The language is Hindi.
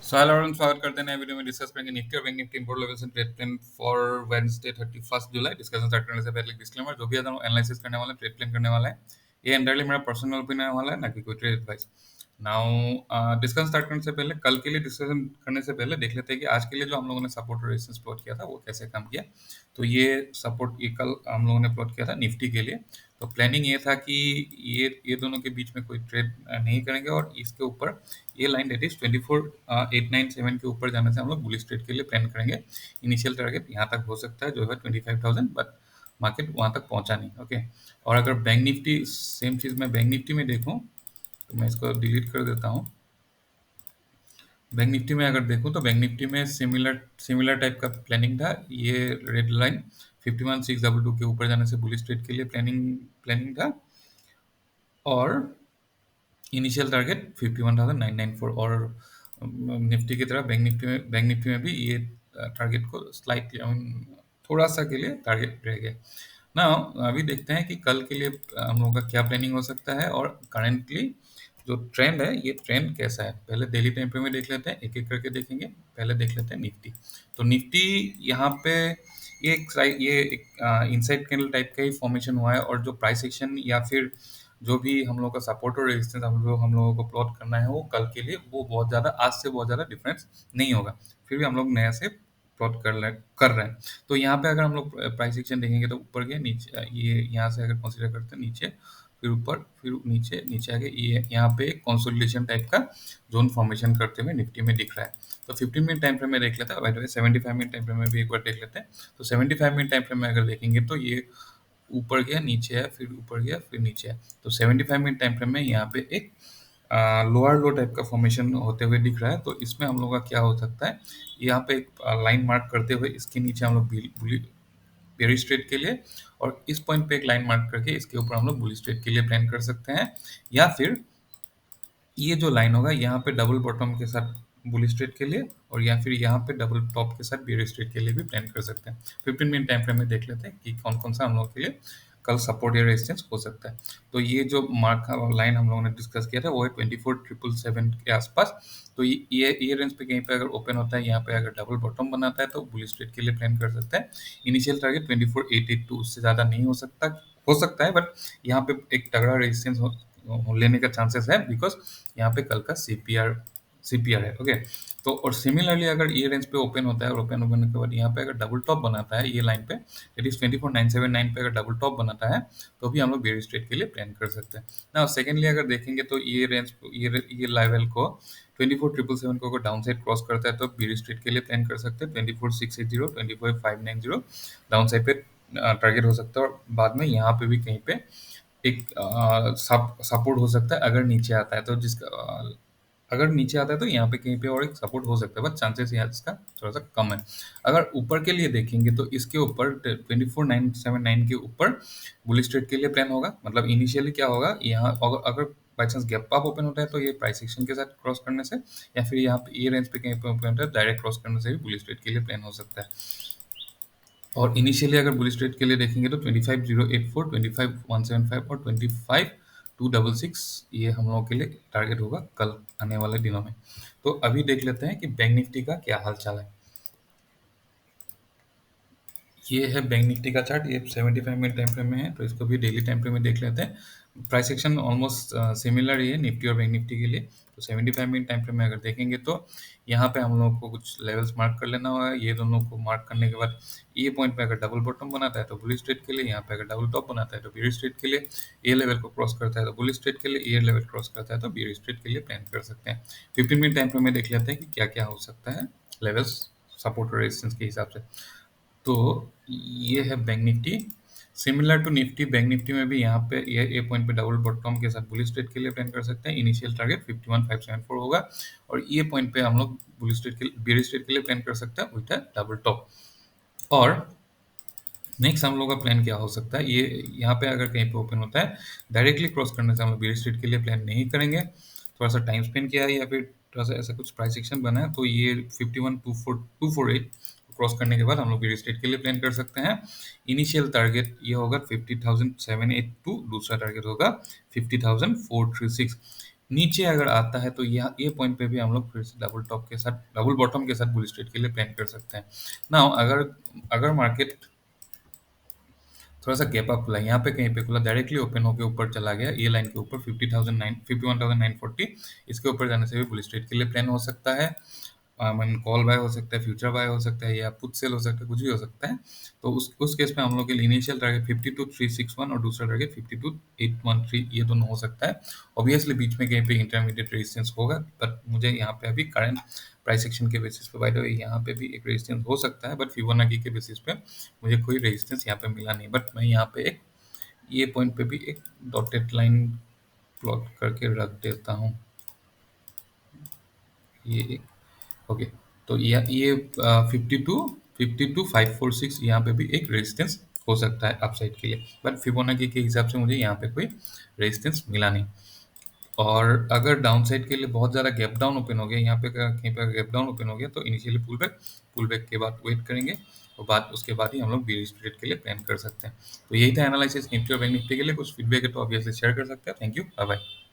हेलो एवरीवन, स्वागत करते हैं नए वीडियो में। डिस्कस करेंगे निफ्टी और bank Nifty import levels and trade plan for Wednesday 31 July. Discussion start करने से पहले डिस्क्लेमर, जो भी एनालिसिस करने वाला है, ट्रेड प्लान करने वाला है, ये एंटायरली मेरा पर्सनल ओपिनियन वाला है, ना कि कोई trade advice. Now discussion start करने से पहले, कल के लिए डिस्कशन करने से पहले देख लेते हैं कि आज के लिए जो हम लोगों ने सपोर्ट और रेजिस्टेंस प्लॉट किया था वो कैसे काम किया। तो ये सपोर्ट ये कल हम लोगों ने प्लॉट किया था निफ्टी के लिए। तो प्लानिंग ये था कि ये दोनों के बीच में कोई ट्रेड नहीं करेंगे, और इसके ऊपर ये लाइन डेट इज 24,897 के ऊपर जाने से हम लोग बुलिश ट्रेड के लिए प्लान करेंगे। इनिशियल टारगेट यहाँ तक हो सकता है जो है 25,000, बट मार्केट वहाँ तक पहुँचा नहीं। ओके। और अगर बैंक निफ्टी, सेम चीज़ मैं बैंक निफ्टी में देखूँ तो मैं इसको डिलीट कर देता हूँ। बैंक निफ्टी में अगर देखूँ तो बैंक निफ्टी में सिमिलर सिमिलर टाइप का प्लानिंग था। ये रेड लाइन 51,622 के ऊपर जाने से बुलिश ट्रेड के लिए प्लानिंग प्लानिंग था, और इनिशियल टारगेट 51,994। और निफ्टी की तरह बैंक निफ्टी में भी ये टारगेट को स्लाइटली थोड़ा सा के लिए टारगेट रह गया ना। अभी देखते हैं कि कल के लिए हम लोगों का क्या प्लानिंग हो सकता है, और करेंटली जो ट्रेंड है ये ट्रेंड कैसा है। पहले डेली टाइम फ्रेम में देख लेते हैं, एक एक करके देखेंगे। पहले देख लेते हैं निफ्टी। तो निफ्टी यहाँ पे ये एक इनसाइड कैंडल टाइप का ही फॉर्मेशन हुआ है, और जो प्राइस एक्शन या फिर जो भी हम लोग का सपोर्ट और रेजिस्टेंस हम लोगों को प्लॉट करना है वो कल के लिए वो बहुत ज़्यादा आज से बहुत ज़्यादा डिफरेंस नहीं होगा। फिर भी हम लोग नया से प्लॉट कर रहे हैं। तो यहाँ पे अगर हम लोग प्राइस एक्शन देखेंगे तो ऊपर गया, नीचे ये यहाँ से अगर कंसीडर करते हैं नीचे, फिर ऊपर, फिर नीचे, नीचे आगे, ये यहाँ पे कंसोलिडेशन टाइप का जोन फॉर्मेशन करते हुए निफ्टी में दिख रहा है। तो 15 मिनट टाइम फ्रेम में देख लेते हैं, by the way 75 minute time frame में भी एक बार देख लेते हैं। तो 75 मिनट टाइम फ्रेम में अगर देखेंगे तो ये ऊपर गया, नीचे है, फिर ऊपर गया, फिर नीचे है। तो 75 मिनट टाइम फ्रेम में यहाँ पे एक लोअर लो टाइप का फॉर्मेशन होते हुए दिख रहा है। तो इसमें हम लोग का क्या हो सकता है, यहाँ पे एक लाइन मार्क करते हुए इसके नीचे हम लोग बेरिश ट्रेड के लिए, और इस पॉइंट पे एक लाइन मार्क करके इसके ऊपर हम लोग बुलिश ट्रेड के लिए प्लान कर सकते हैं। या फिर ये जो लाइन होगा यहाँ पे डबल बॉटम के साथ बुलिश ट्रेड के लिए, और या फिर यहाँ पे डबल टॉप के साथ बेरिश ट्रेड के लिए भी प्लान कर सकते हैं। 15 मिनट टाइम फ्रेम में देख लेते हैं कि कौन कौन सा हम लोग के लिए कल सपोर्ट या रेजिस्टेंस हो सकता है। तो ये जो मार्क लाइन हम लोगों ने डिस्कस किया था वो है 24,777 के आसपास। तो ये रेंज पे कहीं पे अगर ओपन होता है, यहाँ पे अगर डबल बॉटम बनाता है तो बुलिश ट्रेड के लिए प्लान कर सकते हैं। इनिशियल टारगेट 24,882, उससे ज़्यादा नहीं हो सकता है, बट यहाँ पे एक तगड़ा रेजिस्टेंस लेने का चांसेस है, बिकॉज यहाँ पे कल का सीपीआर है। ओके। तो और सिमिलरली अगर ये रेंज पे ओपन होता है, और ओपन होने के बाद यहाँ पे अगर डबल टॉप बनाता है ये लाइन पे, दैट इज 24,979 पे अगर डबल टॉप बनाता है तो भी हम लोग बेरिश ट्रेड के लिए प्लान कर सकते हैं ना। सेकेंडली अगर देखेंगे तो ये रेंज, ये लेवल को 24,777 को अगर डाउन साइड क्रॉस करता है तो बेरिश ट्रेड के लिए प्लान कर सकते हैं। 24,680, 24,590 डाउन साइड पे टारगेट हो सकता है, और बाद में यहाँ पे भी कहीं पे एक सपोर्ट हो सकता है अगर नीचे आता है। तो अगर नीचे आता है तो यहाँ पे कहीं पे और एक सपोर्ट हो सकता है, बट चांसेस यहाँ इसका थोड़ा सा कम है। अगर ऊपर के लिए देखेंगे तो इसके ऊपर 24,979 के ऊपर बुलिश ट्रेड के लिए प्लान होगा। मतलब इनिशियली क्या होगा, यहाँ अगर by chance gap up open होता है तो ये प्राइस एक्शन के साथ क्रॉस करने से, या फिर यहाँ पे ये रेंज पे कहीं पे ओपन होता है डायरेक्ट क्रॉस करने से भी बुलिश ट्रेड के लिए प्लान हो सकता है। और इनिशियली अगर बुलिश ट्रेड के लिए देखेंगे तो 25,084, 25,175 और 25,266 ये हम लोगों के लिए टारगेट होगा कल आने वाले दिनों में। तो अभी देख लेते हैं कि बैंक निफ्टी का क्या हाल चाल है। ये है बैंक निफ्टी का चार्ट, ये 75 मिनट टाइम फ्रेम में है, तो इसको भी डेली टाइम फ्रेम में देख लेते हैं। प्राइस एक्शन ऑलमोस्ट सिमिलर ही है निफ्टी और बैंक निफ्टी के लिए। तो 75 मिनट टाइम फ्रेम में अगर देखेंगे तो यहाँ पे हम लोग को कुछ लेवल्स मार्क कर लेना होगा। ये दोनों को मार्क करने के बाद ये पॉइंट पे अगर डबल बॉटम बनाता है तो बुलिश ट्रेड के लिए, यहाँ पे अगर डबल टॉप बनाता है तो बेरिश ट्रेड के लिए, ये लेवल को क्रॉस करता है तो बुलिश ट्रेड के लिए, ये लेवल क्रॉस करता है तो बेरिश ट्रेड के लिए प्लान कर सकते हैं। 15 मिनट टाइम फ्रेम में देख लेते हैं कि क्या क्या हो सकता है लेवल्स, सपोर्ट और रेजिस्टेंस के हिसाब से। तो ये है bank Nifty, similar to Nifty. Bank Nifty में भी यहाँ पे ये पॉइंट पे डबल बॉटम के साथ बुलिश ट्रेड के लिए प्लान कर सकते हैं। इनिशियल टारगेट 51,574 होगा, और ये पॉइंट पे हम लोग बुलिश ट्रेड के बेरिश ट्रेड के लिए प्लान कर सकते हैं विद डबल टॉप। और नेक्स्ट हम लोग का प्लान क्या हो सकता है, ये यहाँ पे अगर कहीं पे ओपन होता है डायरेक्टली क्रॉस करने से हम लोग बेरिश ट्रेड के लिए प्लान नहीं करेंगे। थोड़ा सा टाइम स्पेंड किया है, या फिर थोड़ा सा ऐसा कुछ प्राइस एक्शन बना है, तो ये 51,248 क्रॉस करने के बाद हम लोग बेरिश ट्रेड के लिए प्लान कर सकते हैं। इनिशियल टारगेट ये होगा 50,782, दूसरा टारगेट होगा 50,436। नीचे अगर आता है तो यह ये पॉइंट पे भी हम लोग फिर से डबल टॉप के साथ डबल बॉटम के साथ बुल स्ट्रेट के लिए प्लान कर सकते हैं। नाउ अगर अगर मार्केट थोड़ा सा गैप अप खुला, यहाँ पे कहीं पे खुला, डायरेक्टली ओपन होकर ऊपर चला गया ये लाइन के ऊपर 51,940, इसके ऊपर जाने से भी बुल स्ट्रेट के लिए प्लान हो सकता है। मन कॉल बाय हो सकता है, फ्यूचर बाय हो सकता है, या पुट सेल हो सकता है, कुछ भी हो सकता है। तो उस केस में हम लोग के लिए इनिशियल टारगेट 52,361 और दूसरा टारगेट 52,813, ये दोनों हो सकता है। ऑब्वियसली बीच में कहीं पे इंटरमीडिएट रेजिस्टेंस होगा, बट मुझे यहाँ पे अभी करंट प्राइस एक्शन के बेसिस पे, बाय द वे यहाँ पे भी एक रेजिस्टेंस हो सकता है, बट फिबोनाची के बेसिस पे मुझे कोई रेजिस्टेंस यहाँ पे मिला नहीं। बट मैं यहाँ पे एक ये पॉइंट पे भी एक डॉटेड लाइन प्लॉट करके रख देता हूँ। ये एक ओके, तो ये 52,546 यहाँ पे भी एक रेजिस्टेंस हो सकता है अपसाइड के लिए, बट फिबोनाची के हिसाब से मुझे यहाँ पे कोई रेजिस्टेंस मिला नहीं। और अगर डाउन साइड के लिए बहुत ज़्यादा गैप डाउन ओपन हो गया, यहाँ पे कहीं पर गैप डाउन ओपन हो गया, तो इनिशियली पुल बैक के बाद वेट करेंगे, और बाद उसके बाद ही हम लोग बीरिश ट्रेड के लिए प्लान कर सकते हैं। तो यही था एनालिसिस निफ्टी और बैंक निफ्टी के लिए। कुछ फीडबैक है तो ऑब्वियसली शेयर कर सकते हैं। Thank you, bye bye.